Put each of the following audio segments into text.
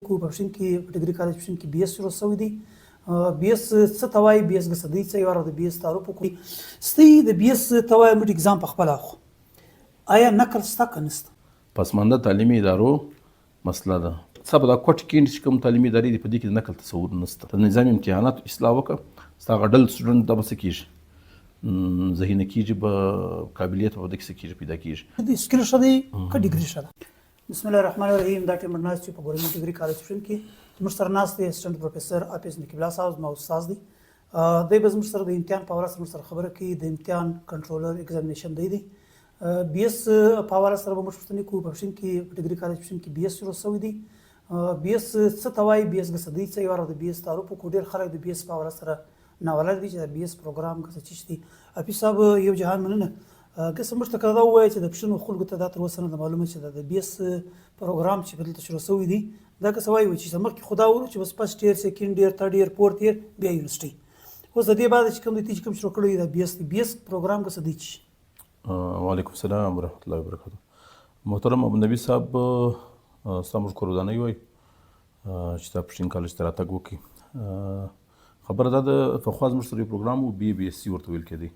کوو په پښین کې په ډیګري کالج پښین کې بي اس شروع شوی دی. بي اس څه ته وایي؟ بي اس څه دی څه یوه د بي اس تعارف وکړو. ستی د بي اس ته وایي موږ اګزام په خپله اخلو. آیا نقل شته که نشته؟ پسمانده تعلیمي ادارو مسله ده. څه په دا کوټ کې چې کوم تعلیمي ادارې دي په دې کې د نقل تصور نشته. د نظام امتحانات اصلاح وکړه، ستا هغه ډل سټوډنټ دا به څه کېږي؟ ذهینه کېږي، به قابلیت به د کې څه کېږي، پیدا کېږي. د سکل ښه دی که ډیګري ښه ده؟ بسم الله الرحمن الرحیم. دا ټیم ناست چې په ګورنمنټ ډیګري کالج پښین کې زموږ سره ناست دی اسسټنټ پروفیسر پېژندنه الله صاحب، زما استاد دی. دی به زموږ سره د امتحان په حواله زموږ سره خبره کوي. د امتحان کنټرولر ایگزامینیشن دی. بي اس په حواله سره به موږ پوښتنې کوو. په پښین کې په ډیګري کالج پښین کې بي اس شروع شوی دی. بي اس څه ته وایي؟ بي اس څه دی څه یوه د بي اس تعارف وکړو. ډېر خلک د بي اس په حواله سره ناولد دي چې د بي اس پروګرام څه چیز دی. حفیظ صاحب یو جهان مننه. که څه موږ ته که دا ووایه چې د پښتنو خلکو ته دا تر اوسه نه ده معلومه چې د بي اس پروګرام چې دلته شروع شوی دی دا که څه وایي چې مخکې خو دا وایو چې بس فسټ ایئر، سیکنډ ایئر، تھرډ ایئر، فورث ایئر بیا یونیورسټي. اوس د دې بعد چې کوم دی چې کوم شروع کړی دی د بي اس دی، بي اس پروګرام که څه دی چې؟ وعلیکم السلام ورحمۃ اللہ وبرکاتہ. محترم ابونبي صاحب، ستا موږ کورودانۍ وایي چې تا پښتین کالج ته راتګ وکړي. خبره دا ده پخوا زموږ سره یو پروګرام و بي اس سي ورته ویل کېدی.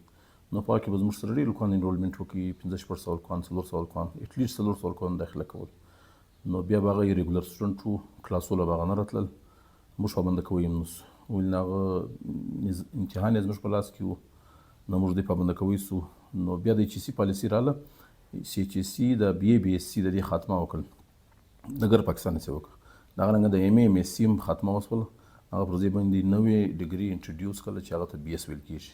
نو په هغه کې به زموږ سره ډېر لوکان انرولمنټ وکړي، 15 سوه لوکان، 400 لوکان، اټلیسټ 400 لوکان داخله کول. نو بیا به هغه ریګولر سټوډنټ وو، کلاسو له به هغه نه راتلل، موږ پابنده کوی هم نسو. ولې هغه امتحان یې زموږ په لاس کې و، نو موږ دې پابنده کوی سو. نو بیا د ایچ ای سي پالیسي راغله، ایچ ای سي د بي اس سي د دې خاتمه وکړل، د ګر پاکستان یې وکړه. دغه رنګه د ایم اس سی هم خاتمه وسوله. هغه پر ځای باندې نوې ډګري انټروډیوس کړله چې هغه ته بي اس ویل کېږي.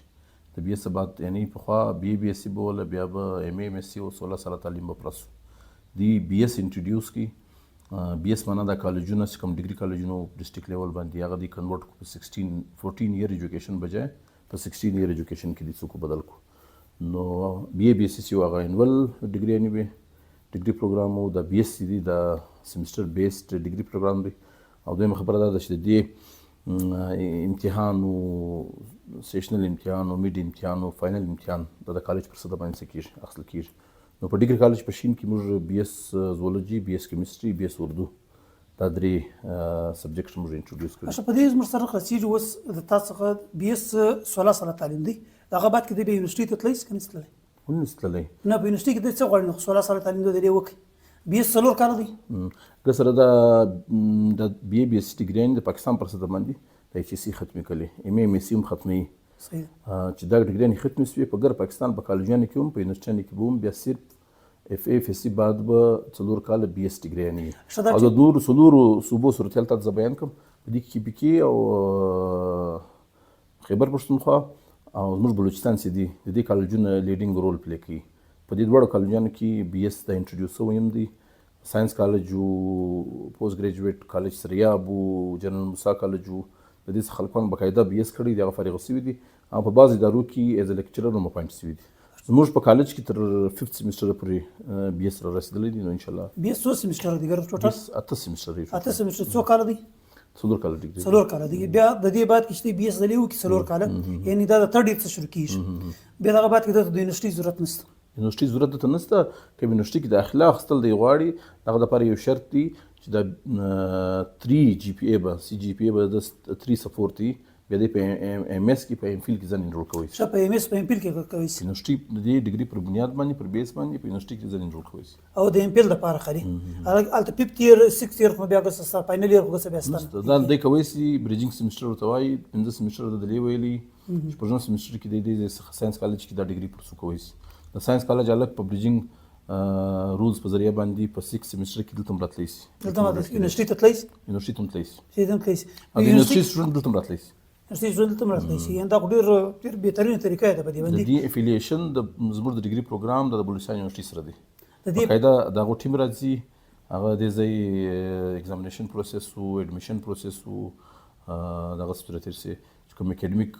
د بي اس بعد یعنی پخوا بي اس سی به وله، بیا به ایم اس سی او 16 ساله تعلیم به پرسو. دی بي اس انټروډیوس کړي. بي اس معنا دا کالجونه چې کوم ډګري کالجونه ډسټرکټ لیول باندې هغه دی کنورټ کړو په 14 ایئر ایجوکیشن بجای په 16 ایئر ایجوکیشن کې دې څوک بدل کړو. نو بي اس سی هغه انول ډګري یعنی به ډګري پروګرام او د بي اس سی دی د سیمسټر بیسډ ډګري پروګرام دی. او دویمه خبره دا ده چې د دې امتحان او سیشنل امتحان او میډ امتحان او فاینل امتحان د کالج پر سده باندې څه کېږي، اخیستل کېږي. نو په ډیګري کالج په شین کې موږ بي اس زولوجي، بي اس کیمستري، بي اس اردو دا درې سبجیکټ موږ انټروډیوس کړي. په دې زموږ سره خاصیږي اوس د تا څخه بي اس 16 ساله تعلیم دی. د هغه بعد کې دی به یونیورسټي ته تللی که نشي تللی؟ ولې نشي تللی؟ نه، په یونیورسټي کې دی څه غواړي؟ نو 16 ساله تعلیم دی وکړي. بي اس 4 کاله دی. که سره د بي اس ډګري د پاکستان پر سده باندې د ایچ ای سي ختمې کړلې، ایم اس سی هم ختموي. چې دا ډګریانې ختمې شوې په ګر پاکستان په کالجانو کې هم په یونیورسټیانو کې به هم بیا صرف اف اف اس سی بعد به 4 کاله بي اس ډګریانې وي. او د نورو څلورو صوبو صورتحال ته زه بیان کړم. په دې کې پي کې او خیبر پښتونخوا او زموږ بلوچستان چې دي د دې کالجونه لیډینګ رول پلی کوي. په دې دواړو کالجانو کې بي اس د انټروډیوس شوی هم دی. ساینس کالج او پوسټ ګریجویټ کالج سریاب او جنرال موسی کالج او د دې څخه خلکان باقاعده بي اس کړي دي، هغه فارغ شوي دي او په بعضې ادارو کې ایز ا لیکچرر هم اپاینټ شوي دي. زموږ په کالج کې تر 5th سیمسټر پورې بي اس را رسېدلی دي. نو انشاءالله بي اس څو سیمسټر دي ګر ټوټل؟ 8 سیمسټر دي. 8 سیمسټر څو کاله دي؟ 4 کاله دي. 4 کاله دي. بیا د دې بعد کې چې بي اس دلی وکړي 4 کاله، یعنی دا د 3rd ایئر څخه شروع کېږي. بیا دغه بعد کې د یونیورسټي ضرورت نشته. یونیورسټي ضرورت درته نشته. که یونیورسټي کې داخله اخیستل دی غواړي، دغه دپاره یو شرط دی چې د 3 جي پی ای به سی جي پی ای به د 3 سپورټ وي. بیا دی په ایم اس کې په ایم فیل کې ځان انرول کوی شي. په ایم اس په ایم فیل کې کوی شي. یونیورسټي د دې ډګري پر بنیاد باندې پر بیس باندې په یونیورسټي کې ځان انرول کوی شي. او د ایم فیل لپاره خري الته 5th ایئر 6th ایئر خو بیا ګس فاینل ایئر خو ګس بیا ستنه دا د کوی شي. بریجینګ سیمسټر ورته وایي. 15 سیمسټر د دلی ویلي چې په ځان سیمسټر کې د ساينس کالج کې دا ډګري پر سو کوی شي. د ساينس کالج الګ په بریجینګ رولز په ذریعہ باندې په 6 سیمسټر کې دلته راتلی شي. دلته یونیورسټي ته تللی شي. یونیورسټي ته تللی شي. یونیورسټي سټوډنټ دلته راتلی شي. یونیورسټي ژوند ته مرسته شي. دا ډېر بهترینه طریقه ده په دې باندې. د دې افیلیشن د زموږ د ډګري پروګرام د بلوچستان یونیورسټي سره دی. باقاعده دغه ټیم راځي، هغه د ځای ایگزامینیشن پروسس او اډمیشن پروسس او دغه سپیریټر سي کوم اکیډمیک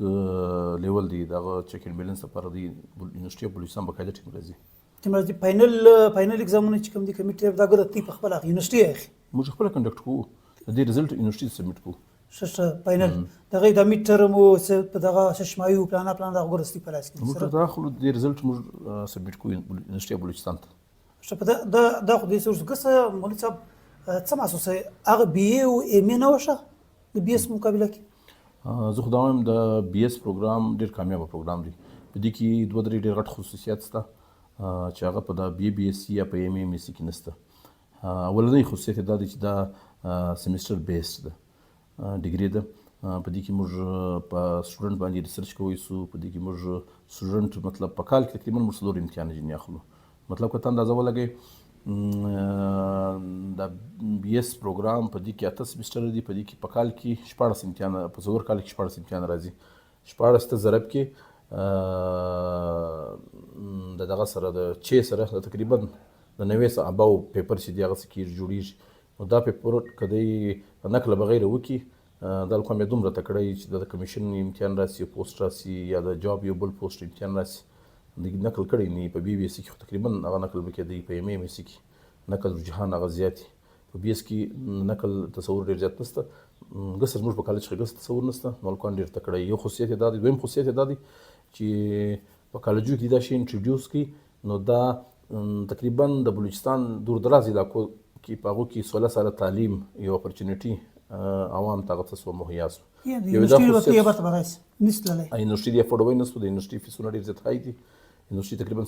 لیول دی دغه چیک اینډ بیلنس لپاره دی یونیورسټي اف بلوچستان باقاعده ټیم راځي. ټیم راځي. فاینل ایگزامونه چې کوم دي کمیټه دا ګره تی په خپل یونیورسټي اخی موږ خپل کنډکټ کوو. د دې رزلټ یونیورسټي سبمیټ کوو. شش فاینل دغه د میډ ټرم او په دغه ششمایو پلان د ګورستي پلاس کې سره دا خو د رزلټ موږ سبمیټ کوو یونیورسټي اف بلوچستان ته. شپه دا خو دې څه ګسه مولوی صاحب څه محسوس هغه بي اي او ایم اي نه وشه د بي اس مقابله کې؟ زه خو دا وایم د بي اس پروګرام ډېر کامیابه پروګرام دی. په دې کې 2-3 ډېر غټ خصوصیات شته چې هغه په د بي اس سی یا په ایم اي سي کې نشته. اولنۍ خصوصیت دا دی چې دا سیمسټر بیسډ ده ډیګري ده. په دې کې موږ په سټوډنټ باندې ریسرچ کوی سو. په دې کې موږ سټوډنټ مطلب په کال کې تقریبا موږ 4 امتحان جنې اخلو. مطلب که ته اندازه ولګئ د بي اس پروګرام په دې کې 8 سیمسټر دي. په دې کې په کال کې 14 امتحان، په 4 کال کې 14 امتحان راځي. 14 ته ضرب کې د دغه سره د 6 سره تقریبا د 90 اباو پیپر چې دی هغه څه کې جوړیږي. نو دا پیپر کدی نقل بغیر وکي دا کوم دومره تکړه چې د کمیشن امتحان راسي، پوسټ راسي، یا د جاب یو بل پوسټ امتحان راسي، د نقل کړی نه په بي بي اس کې تقریبا هغه نقل وکړي. په ایم اي سي کې نقل رجحان هغه زیات. په بي اس کې نقل تصور ډیر زیات نشته. ګسر موږ په کالج کې ګس تصور نشته. نو الکوان ډیر تکړه. یو خصوصیت دا دی. دویم خصوصیت دا دی چې په کالجو کې دا شی انټروډیوس کی. نو دا تقریبا د بلوچستان دور دراز علاقو کې په هغو کې 16 ساله تعلیم یو اپورچونیټي عوام ته هغه څه مهیا سو. یونیورسټي به برابر نشته تللی. یونیورسټي دی افورډوي نشته. د یونیورسټي فیسونه ډېر زیات هاي دي. یونیورسټي تقریبا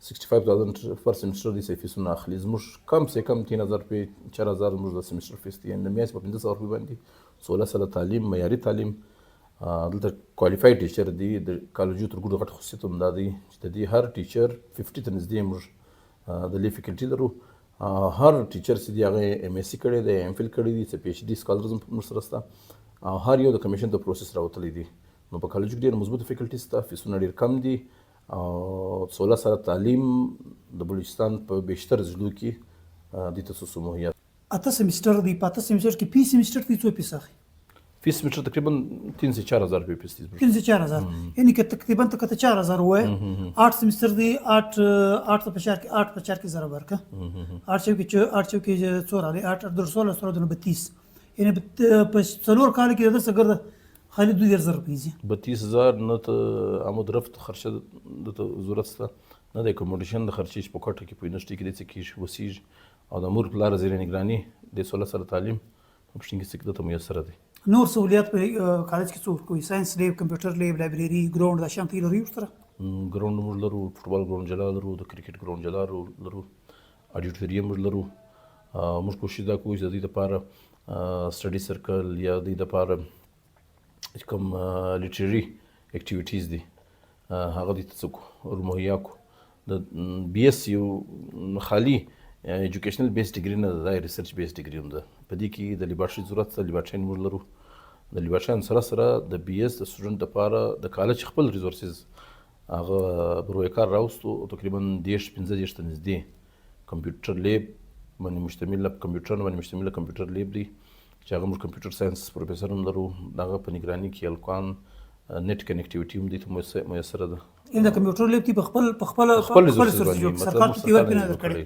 65,000 پر سیمسټر دي فیسونه اخلي. زموږ کم سے کم 3,000 روپۍ 4,000 زموږ د سیمسټر فیس دی. د میاشتې په 1500 روپۍ باندې 16 ساله تعلیم، معیاري تعلیم. دلته کوالیفاید ټیچر دی. د کالجو تر ګوډو غټ خصوصیت هم دا دی چې د دې هر ټیچر 50 ته نږدې موږ د لې فیکلټي لرو. هر ټیچر چې دی هغه ایم ایس سی کړی دی، ایم فل کړی دی، څه پی ایچ ډي سکالرز هم موږ سره شته، او هر یو د کمیشن د پروسس راوتلی دی. نو په کالج کې ډېر مضبوط فیکلټي شته، فیسونه ډېر کم دي، او 16 ساله تعلیم د بلوچستان په بیشتر ضلعو کې دې ته څه مهیا. 8 سیمسټر دی. په 8 سیمسټر کې فی سیمسټر ته څو پیسه اخلي؟ فی سیمسټر تقریبا 3 سے 4,000 روپے فیس دی. 3 سے 4,000 یعنی کہ تقریبا تک 4,000 हुआ है. 8 सेमेस्टर दी 8 50 की ज़रा वर्क 8 चौकी 4 आले 8 16 32 यानी सलور काल की इधर सगर खाली 2,000 रुपये 32,000 نه ته آمد رفت خرچه د ضرورت سته، نه د اکوموډیشن د خرچې په کوټه کې په یونیورسټي کې د څه کېږي وسیږي، او د مور پلار زیر نگراني د 16 سره تعلیم په پښتون کې څه ته میسر دی. نور سہولیات په کالج کې څو کوئی ساينس لیب، کمپیوټر لیب، لایبرری، ګراوند، دا شانتي لري ورته؟ ګراوند موږ لرو، فوټبال ګراوند جلا لرو، د کرکټ ګراوند جلا لرو، اډیټوریم موږ لرو. موږ کوشش دا کوو چې د دې لپاره سټډي سرکل یا د دې لپاره کوم لیټرري اکټیویټیز دي هغه دې ته څوک مهیا کو. د بي اس یو خالي ایجوکیشنل بیس ډیګري نه ده، دا ریسرچ بیس ډیګري هم ده. په دې کې د لیبارټري ضرورت ده. لیبارټریان موږ لرو. د لیبارټریان سره سره د بي اس د سټوډنټ لپاره د کالج خپل ریسورسز هغه بروی کار راوستو. تقریبا 10-15 ته نږدې کمپیوټر لیب باندې مشتمل، کمپیوټر باندې مشتمل کمپیوټر لیب دی چې هغه موږ کمپیوټر ساينس پروفیسور هم لرو. دغه په نگراني کې الکوان نت کنیکټیویټي هم دې ته میسره ده. ان د کمپیوټر لیب په خپل ریسورسز باندې سرکار په تیور کې نه درکړي.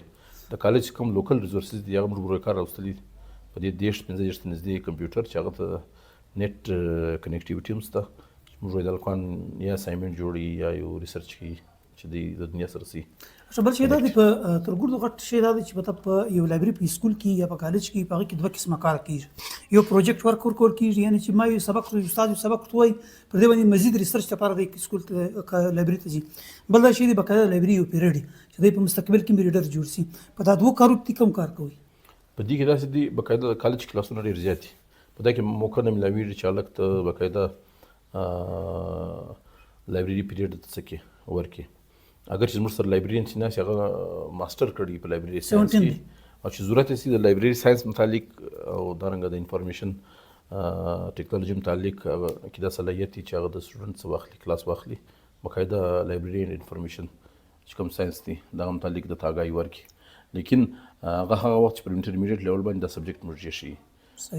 د کالج کوم لوکل ریسورسز دي هغه موږ بروی کار راوستلي په دې 10-15 ته نږدې کمپیوټر چې هغه ته نت کنیکټیویټي هم شته. موږ د الکوان یا اسایمنټ جوړي یا یو ریسرچ کوي چې د دنیا سره سي. بل شي دا دی په ترګور غټ شي دا دی چې په یو لایبرری په سکول کې یا په کالج کې په هغه کې دوه قسمه کار کیږي. یو پروجیکټ ورک ورکول کیږي، یعنی چې ما یو سبق استاد سبق توي پر دې باندې مزید ریسرچ لپاره د سکول ته لایبرری ته ځي. بل دا شي دی بقایا لایبرری یو پیریډ چې د په مستقبل کې ریډر جوړ شي. په دا دوه کارو کې کوم کار کوي؟ په دې کې داسې دي بقایا د کالج کلاسونه ډېر زیات دي. په دا کې موقع نه ملاویږي چې الګ ته بقایا لایبرری پیریډ ته څه کې ورکي. اگر چې موږ سره لایبرریان چې ناس هغه ماستر کړي په لایبرری ساينس کې، او چې ضرورت یې د لایبرری ساينس متعلق او دارنګه د انفارمیشن ټیکنالوژي متعلق کې دا صلاحیت چې هغه د سټوډنټ واخلي، کلاس واخلي، باقاعده لایبرری انفارمیشن چې کوم ساينس دي دا متعلق د تاګای ورکي. لیکن هغه وخت چې پر انټرمیډیټ لیول باندې دا سبجیکټ موږ شي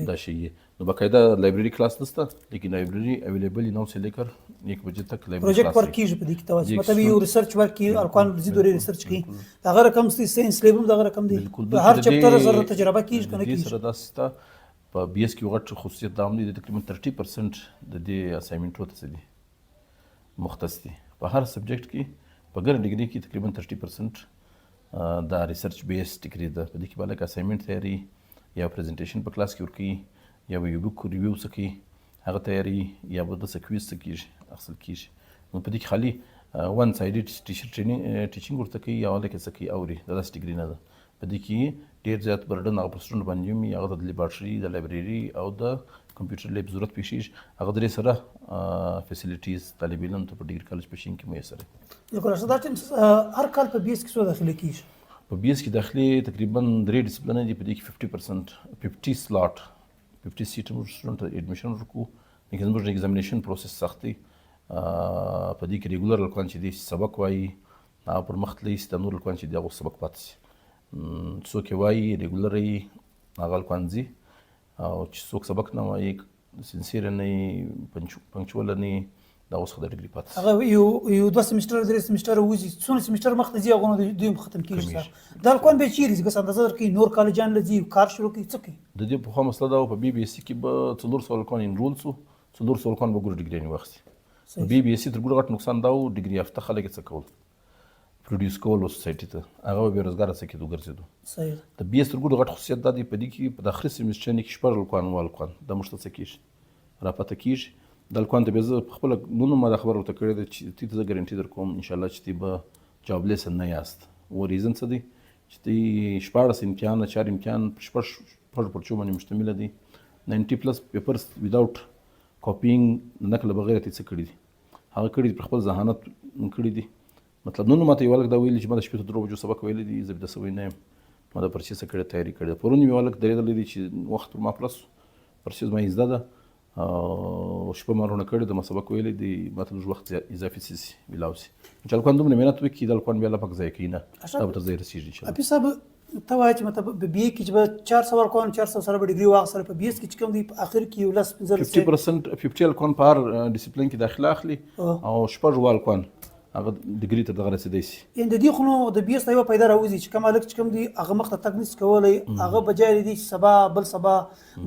دا شي نو باقاعده لایبرری کلاس نشته، لیکن لایبرری اویلیبل نو سے لیکر 1 بجے تک لایبرری پروجیکٹ ورک کیږي په دې کې توجه مطلب یو ریسرچ ورک کی ارکان زیدوري ریسرچ کی هغه رقم ساينس لیبل دا رقم دی هر چپټر سره تجربه کیږي کنه کیږي. سره دا ستا په بي اس کې غټ خصوصیت دا هم دي تقریبا 30% د دې اسایمنټ وته دي مختص دي په هر سبجیکټ کې په ګر ډیګري کې تقریبا 30% دا ریسرچ بیس ډیګري ده. په دې کې به لکه اسایمنټ تیاري یا پریزنټیشن په کلاس کې ورکوي یا به یو بک ریویو څه کوي هغه تیاري یا به داسې کویز څه کېږي اخیستل کېږي. نو په دې کې خالي ون سایډډ ټیچینګ ورته کوي یا لکه څه کوي اوري دا داسې ډیګري نه ده. په دې کې ډېر زیات برډن هغه پر سټوډنټ باندې وي هغه د لیبارټري د لایبرري او د کمپیوټر لیب ضرورت پیښیږي هغه درې سره فیسیلیټیز طالب علم ته په ډیګري کالج په شین کې میسر دي. بالکل دا ټیم هر کال په بیس کې څو داخله کیږي؟ په بیس کې داخلي تقریبا 3 ډسپلینه دي. په دې کې 50% سلاټ 50 سیټ موږ سټوډنټ ته ایډمیشن ورکوو. لیکن زموږ د ایگزامینیشن پروسس سخت دی. په دې کې ریګولر هلکان چې دي سبق وایي هغه پر مخ تللی سي. د نور هلکان چې دي هغه سبق پاتې سي. څوک یې وایي ریګولر یي هغه هلکان ځي او چې څوک سبق نه وایي سینسیر نه یي پنکچول نه یي دا اوس خو د ډیګري پاتې سي. هغه یو 2 سیمسټر 3 سیمسټر وځي څونه سیمسټر مخته ځي هغه نو دوی ختم کېږي. دا هلکان به چیرې ځي که اندازه درکوي نور کالجان له ځي کار شروع کوي څه کوي؟ د دې پخوا مسله دا وه په بي بي اس سی کې به 400 هلکان انرول سو 400 هلکان به ګوره ډیګري واخیستي. په بي بي اس سی تر ګوره غټ نقصان دا و ډیګري یافته خلک یې څه کول پروډیوس کول سوسایټي ته هغه به بېروزګاره څه کېدو ګرځېدو. صحیح. د بي اس تر ګوره غټ خصوصیت دا دی په دې کې په د اخري سیمسټر کې 6 هلکان اووه هلکان دا موږ ته څه کېږي راپاته کېږي. د هلکانو ته بیا زه په خپله نن ما دا خبره ورته کړې ده چې تی ته زه ګارنټي در کوم انشاءالله چې تی به جابلیس نه یاست. و ریزن څه دی چې تی 14 امتحان 4 امتحان شپږ پرچو باندې مشتمله دي. 90+ پیپرز ویداوټ کاپینګ نقل بغیر تی څه کړي دي هغه کړي دي په خپل ذهانت کړي دي. مطلب نن ماته یو هلک دا ویلي چې ما د شپې تر 2 بجو سبق ویلی دي زه بېده سوی نه یم ما دا پرچې څه کړې تیاري کړې ده. پرون یو هلک درېدلی دی چې وخت پر ما پلس پرچې زما یې زده ده او شپه ما رونه کړې ده ما سبق ویلی دی ماته لږ وخت اضافي څه سي میلاو سي چې هلکان دومره محنت وکړي د هلکان بیا الله پاک ضایع کوي نه دا به تر ځای رسېږي انشاءالله. حفیظ صاحب ته وایه چې مطلب په بي اې کې چې به 400 هلکان 400 سره به ډیګري واخیستله په بي ایس کې چې کوم دی په اخر کې یو 10 50% 50 هلکان په هر ډسپلین کې داخله اخلي او شپږ اووه هلکان هغه ډیګري ته دغه رسېدی سي. یعنې د دې خو نو د بي ایس ته یوه پیدا راوځي چې کوم هلک چې کوم دی هغه مخته تګ نشي کولی هغه بجای دی چې سبا بل سبا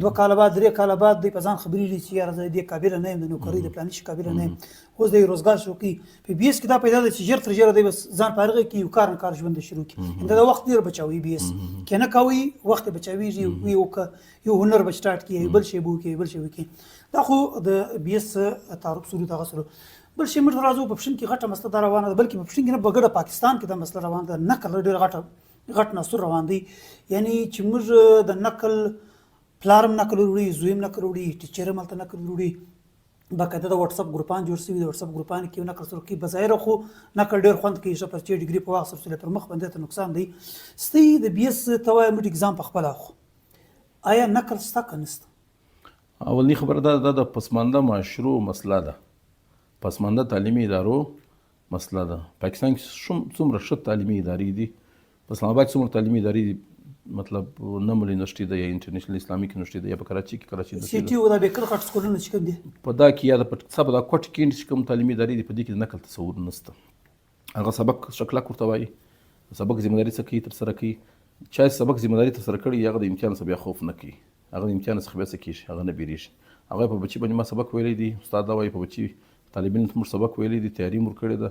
2 کاله بعد 3 کاله بعد دی په ځان خبرېږي چې یاره زه دې قابله نه یم د نوکرۍ د فلاني شي قابله نه یم اوس دی روزګار شروع کوي. په بي ایس کې دا پیدا ده چې ژر تر ژره دی بس ځان فارغ کړي یو کار نه کار ژوند شروع کړي. دا د وخت ډېر بچاوي بي ایس که نه کوي وخت یې بچاویږي یو هنر به سټارټ کړي بل شی به وکړي بل شی وکړي. دا خو د بي ایس تعارف سرود هغه سره بل شی موږ راځو په پښین کې غټه مسله دا روانه ده بلکې په پښین کې نه بګړه پاکستان کې دا مسله روانه ده. نقل ډېر غټ ناسور روان دی یعنی چې موږ د نقل پلارم نقل وروړي زویم نقل وروړي ټیچر هم هلته نقل وروړي باقاعده د وټساپ ګروپان جوړ شوي د وټساپ ګروپان کې نقل سره کوي بظاهره خو نقل ډېر خوند کوي چې په ډیګري په واخیستل سره پر مخ باندې ته نقصان دی. ستی د بي ایس ته وایه موږ اګزام په خپله اخلو آیا نقل شته که نشته؟ اولنی خبره دا د پسمانده معاشرو مسله ده پسمانده تعلیمي ادارو مسله ده. پاکستان کې څومره ښه تعلیمي ادارې دي په اسلام آباد کې څومره تعلیمي ادارې دي مطلب نمل یونیورسټي ده یا انټرنیشنل اسلامک یونیورسټي ده یا په کراچي کې سی ټي او دا بیکر غټ سکولونه چې کوم دي په دا کې یا د پټ دا کوټ کې چې کوم تعلیمي ادارې دي په دې کې د نقل تصور نشته. هغه سبق شکلک ورته وایي سبق ذمهداري څه کوي ترسره کوي چا سبق ذمهداري ترسره کړي هغه د امتحان څخه بیا خوف نه کوي هغه د امتحان څخه بیا څه کېږي هغه نه بیریږي. هغه په بچي باندې ما سبق ویلی دي استاد دا وایي په بچي طالب علم ته موږ سبق ویلی دي تیاري مو ورکړې ده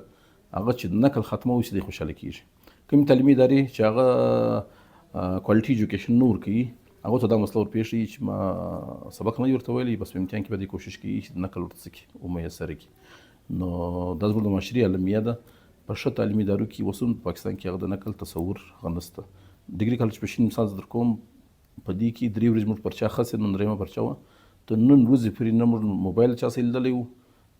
هغه چې د نقل ختمه وشي دی خوشحاله کېږي. کوم تعلیمي ادارې چې هغه کوالټي ایجوکیشن نه ورکوي هغه ته دا مسله ورپېښوي چې ما سبق نه ورته ویلی بس په امتحان کې به دې کوشش کوي چې نقل ورته څه کړي ومیسره کړي. نو دا زموږ د معاشري المیه ده په ښه تعلیمي ادارو کې اوس هم په پاکستان کې هغه د نقل تصور هغه نشته. ډیګري کالج په شین مثال در کوم په دې کې 3 ورځې موږ پرچا خاصه نن درېیمه پرچا وه ته نن ورځې پورې نه موږ موبایل چا څه لیدلی وو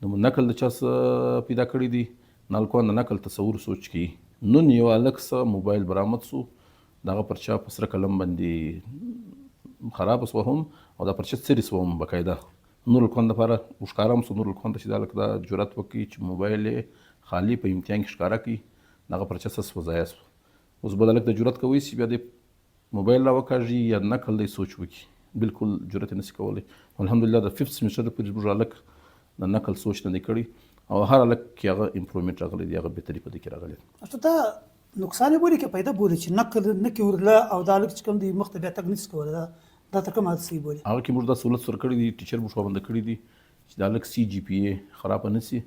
د نقل د چا څه پیدا کړي دي نه هلکان د نقل تصور سوچ کوي. نن یو هلک څه موبایل برآمد سو د هغه پرچا په سره قلم باندې خرابه سوه هم او دا پرچه څرې سوه هم باقاعده نور هلکانو دپاره وښکاره هم سو نور هلکانو ته چې دا هلک دا جرأت وکړي چې موبایل یې خالي په امتحان کې ښکاره کړي د هغه پرچه څه سوه ضایع سوه. اوس به د هلک د جرأت کوی چې بیا د موبایل راوکاږي یا نقل دی سوچ وکړي بالکل جرأت یې نشي کولی. الحمدلله د 5th سیمسټر پورې زموږ هلک د نقل سوچ نه دی کړی او هر هلک کې هغه امپرومنټ راغلی دی هغه بهتري په دې کې راغلی دی. دا نقصان یې بولي که پیدا بولي چې نقل نه کې ورله او دا هلک چې کوم دی مخ ته بیا تګ نشي کولی دا تر کومه حد صحیح بولي؟ هغه کې موږ دا سهولت ورکړی دی ټیچر موږ پابنده کړي دي چې د هلک CGPA خرابه نه سي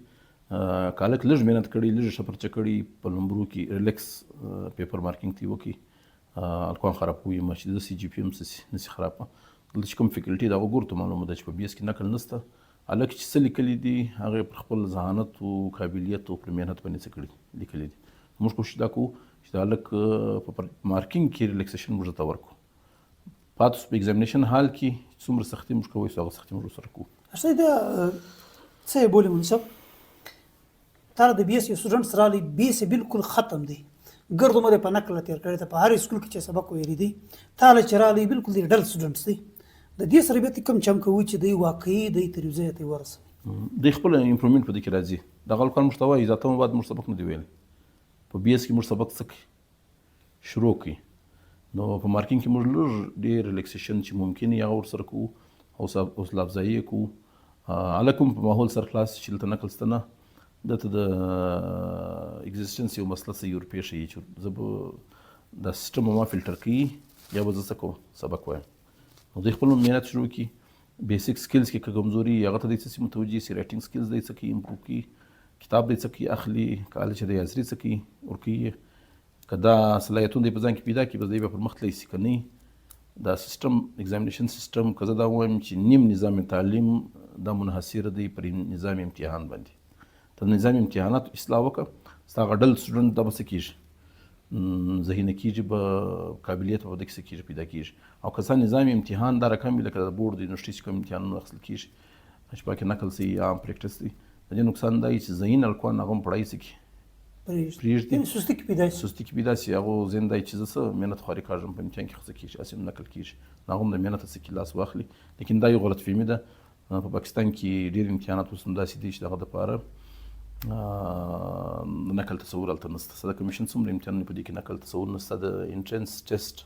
که هلک لږ محنت کړي لږ شپرچه کړي په لومبرو کې ریلیکس پیپر مارکینګ ته یې وکړي الکوان خراب کوي ما چې داسې جي پي هم نسي خراب دلته چې کوم فیکلټي د هغه ګورو ته معلومه ده چې په بي اس کې نقل نشته هلک چې څه لیکلي دي هغه پر خپل ذهانت او قابلیت او پر محنت باندې څه کړي لیکلي دي موږ کوشش دا کوو چې د هلک په مارکینګ کې ریلیکسیشن موږ ته ورکړو پاتې په ایگزامینیشن حال کې څومره سختي موږ کوو هغه سختي موږ سره کوو اصلا دا څه یې بولي منصب تا د بي اس یو سټوډنټ سره لې بي اس بالکل ختم دی ګرد عمر په نقل تیر کړی ته په هر سکول کې چې سبق ویلی دی تا له چې رالی بالکل دی ډل سټوډنټس دی د دې سره به کوم چم کوي چې دی واقعي دی تر یو ځای ته ورسوي د خپل امپرومنټ په دې کې راځي دغه الکوان محتوا ذاته بعد موږ سبق نه دی ویل په بي اس کې موږ سبق څه شروع کړي نو په مارکینګ کې موږ لږ ډېر ریلیکسیشن چې ممکن یې هغه ورسره کوو حوصله افزایي یې کوو هلک هم په ماحول سره خلاص چې دلته نقل شته نه دته د اگزیسټنس یو مسله څه یې ورپېښه یي چې زه به دا سیسټم ما فلټر کړي یا به زه څه کوم سبق وایم نو دوی خپل محنت شروع کړي بیسیک سکلز کې که کمزوري هغه ته دی څه متوجه سي رایټینګ سکلز دی څه کوي امپروو کړي کتاب دی څه کوي اخلي کالج چې دی حاضري څه کوي ورکوي که دا صلاحیتونه دی په ځان کې پیدا کړي بس دی به پر مخ تللی سي که نه دا سیسټم ایگزامینیشن سیسټم که زه دا ووایم چې نیم نظام تعلیم دا منحصر دی پر نظام امتحان باندې ته نظام امتحانات اصلاح وکړه ستا هغه ډل سټوډنټ دا به څه کېږي ذهینه کېږي به قابلیت به د څه کېږي پیدا کېږي او که څه نظام امتحان دا رقم وي لکه د بورډ د یونیورسټي چې کوم امتحانونه اخیستل کېږي چې پکې نقل سي عام پریکټس دی د دې نقصان دا چې ذهین الکوان هغه هم پړهایي څه کړي پرېږدي سستي کې پیدا سي هغه ذهن دی چې زه څه محنت خواري کاږم په امتحان کې څه کېږي هسې هم نقل کېږي هغه هم د محنت څه کې لاس واخلي لیکن دا یو غلط فهمي ده په پاکستان کې ډېر امتحانات اوس هم داسې دي چې دغه دپاره د نقل تصور هلته نشته څه د کمیشن څومره امتحانونه په دې کې نقل تصور نشته د انټرنس ټیسټ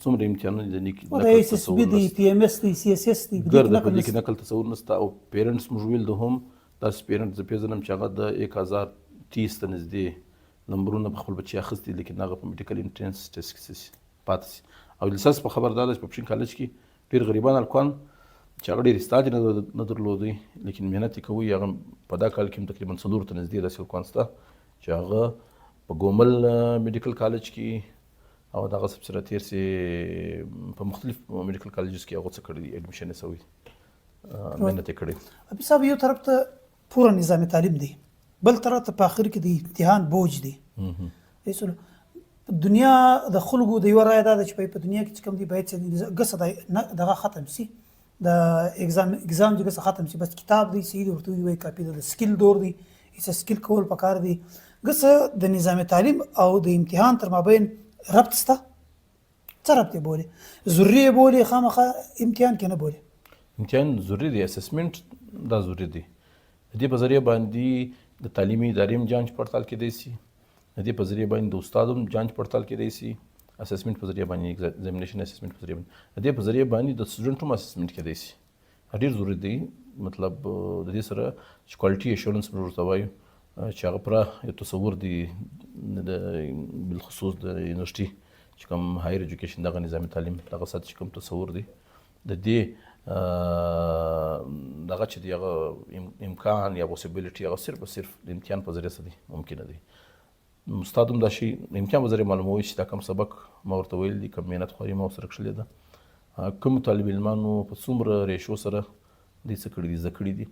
څومره امتحانونه د نقل تصور دی پی ام اس دی سی اس اس دی ګرده په دې کې نقل تصور نشته او پیرنټس موږ ویل د هم داسې پیرنټ زه پېژنم چې هغه د 1030 ته نږدې نمبرونه په خپل بچي اخیستي لیکن هغه په میډیکل انټرنس ټیسټ کې پاتې سي او لساس په خبر دا ده چې په پښین کالج کې ډېر غریبان الکوان چې هغه ډېر استاد نه درلودی لیکن محنت یې کوي هغه په دا کال کې هم تقریبا 4 ته نږدې داسې الکوان شته چې هغه په ګومل میډیکل کالج کې او دغه سره تیر سي په مختلف میډیکل کالجز کې هغه څه کړی دي اډمیشن یې سوی محنت یې کړی ابي صاحب یو طرف ته پوره نظام تعلیم دی بل طرف ته په اخر کې د امتحان بوج دی دنیا د خلکو د یو رایه ده چې په دنیا کې کوم دی باید چې ګسه دغه ختم سي د ایگزام چې ګسه ختم سي بس کتاب دی سي ورته وي کاپي د سکل دور دی هیڅ سکل کول پکار دی ګسه د نظام تعلیم او د امتحان تر مابین ربط سته څه ربط بولی ضروري بولی خامخا امتحان کې نه بولی امتحان ضروري دی اسسمنټ دا ضروري دی د دې په ذریعه باندې د تعلیمي ادارې هم جانچ پړتال کېدی سي د دې په ذریعه باندې د استاد هم جانچ پړتال کېدی سي اسسمنټ په ذریعه باندې ایگزامینیشن اسسمنټ په ذریعه باندې د دې په ذریعه باندې د سټوډنټ هم اسسمنټ کېدی سي ډېر ضروري دی مطلب د دې سره چې کوالټي ایشورنس موږ ورته وایو چې هغه پوره یو تصور دی د بالخصوص د یونیورسټي چې کوم هایر ایجوکیشن دغه نظام تعلیم دغه سطح چې کوم تصور دی د دې دغه چې دی هغه امکان یا پوسیبلیټي هغه صرف د امتحان په ذریعه څه دی ممکنه دی استاد هم دا شي د امتحان په ذریعه معلوموي چې دا کوم سبق ما ورته ویل دي کوم محنت خواري ما ورسره کښلې ده کوم طالب علمانو په څومره ریشو سره دوی څه کړي دي زده کړي دي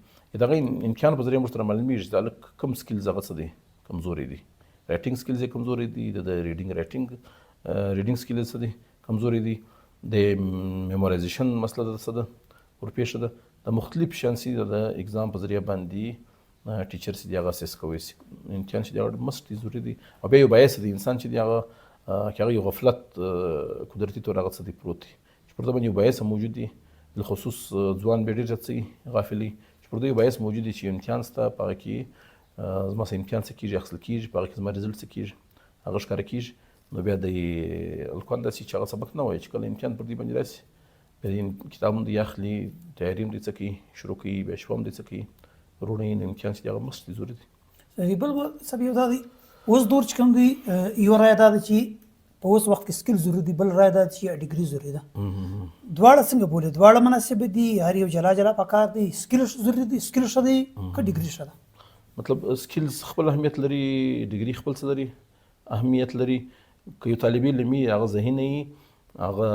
دغه امتحان په ذریعه موږ سره معلومیږي چې دا هلک کوم سکلز هغه څه دی کمزوري دي رایټینګ سکلز یې کمزوري دي د ریډینګ سکلز څه دي کمزوري دي د میمورایزیشن مسله ده څه ده ورپېښه ده د مختلف شیان چې د ایگزام په ذریعه باندې ټیچر چې دی هغه اسیس کوی سي امتحان چې دی هغه مست ضروري دی او بیا یو بایس دی انسان چې دی هغه یو غفلت قدرتي طور هغه څه دی پروت دی چې پر دا باندې یو بایس موجود دی بالخصوص ځوان بیا ډېر زیات څه غافلي چې پر دا یو بایس موجود دی چې امتحان سته په هغه کې زما څه امتحان څه کېږي اخیستل کېږي په هغه کې زما ریزلټ څه کېږي هغه ښکاره کېږي نو بیا د الکوان داسې چې هغه سبق نه وایي چې کله امتحان پر دې باندې راسي بیا کتابونه دی اخلي تیاري هم دی څه کوي شروع کوي بیا شپه هم دی څه کوي روڼه یې امتحان چې هغه مست دی ضروري دی بل صاحب یو دا دی اوس دور چې کوم دی یو رایه دا ده چې په اوس وخت کې سکل ضروري دی بل رایه دا چې ډیګري ضروري ده دواړه څنګه بولي دواړه مناسب دي هر یو جلا جلا پکار دی سکل ضروري دی سکل ښه دی که ډیګري ښه ده مطلب سکیلز خپل اهمیت لري، ډیګري خپل څه لري اهمیت لري. که یو طالب علم وي هغه ذهین وي، هغه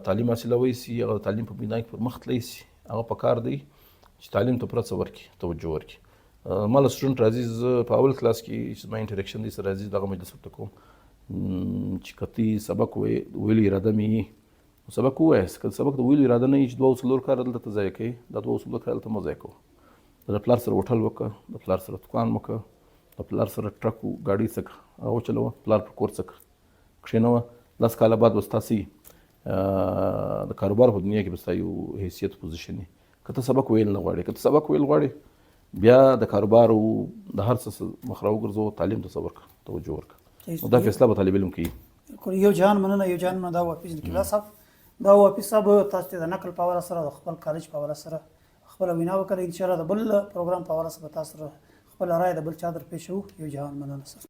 تعلیم حاصلولی سي، هغه تعلیم په بنا کې پر مخ تللی سي، هغه پکار دی چې تعلیم ته پوره څه ورکړي، توجه ورکړي. ما له سټوډنټ راځي، زه په اول کلاس کې چې زما انټریکشن دی سره راځي دغه مجلس ورته کوم چې که تی سبق ویلو اراده مې وي نو سبق ووایاست. که سبق د ویلو اراده نه وي چې 2 څلور کاله دلته ته ضایع کوې، دا 2 څلور کاله دلته مه ضایع کوه. د پلار سره هوټل وکړه، د پلار سره دکان وکړه، د پلار سره ټرک ګاډي څه کړه، هغه وچلوه، پلار پر کور څه کړه، کښېنوه. 10 کاله بعد به ستاسې د کاروبار په دنیا کې به ستا یو حیثیت پوزیشن وي. که ته سبق ویل نه غواړې، که ته سبق ویل غواړې، بیا د کاروبار او د هر څه مخ راوګرځوه، تعلیم ته څه ورکړه، توجه ورکړه. نو دا فیصله به طالب علم کوي. یو جهان مننه، یو جهان مننه. دا و حافظ نقیب الله صاحب. دا و حافظ صاحب تاسو ته د نقل په حواله سره، د خپل کالج په حواله سره خپله وینا وکړه. انشاءالله د بل پروګرام په حواله سره به تاسو سره خپله رایه د بل چا در پېښوو. یو جهان مننه.